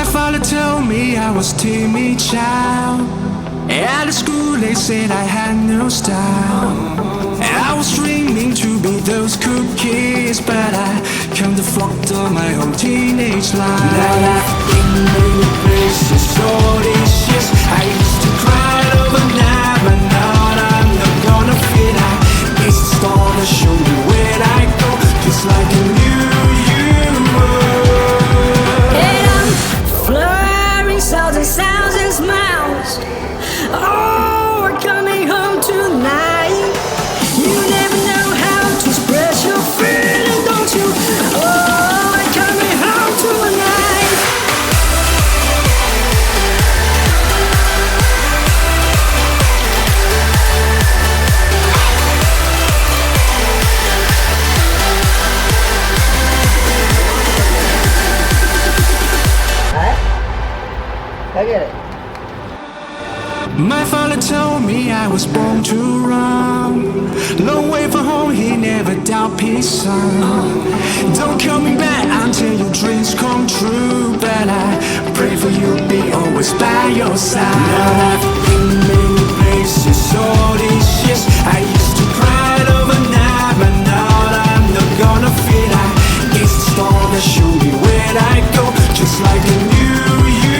My father told me I was timid child. At school they said I had no style. I was dreaming to be those cool kids, but I come to fucked up my whole teenage life. Now I've been many places, all these years I used to cry overnight, but now I'm not gonna fit. I guess the star to show me where I go, just like a new you. And I'm flurrying sounds and sounds and smiles. Oh, we're coming home tonight. You never know how to express your feeling, don't you? Oh, we're coming home tonight. I get it. My father told me I was born to run. Long way from home, he never doubt his son. Don't call me back until your dreams come true, but I pray for you, be always by your side. Now I've been many places, all these years I used to cry overnight, but now I'm not gonna fit. I guess the star that show me where I go, just like a new you.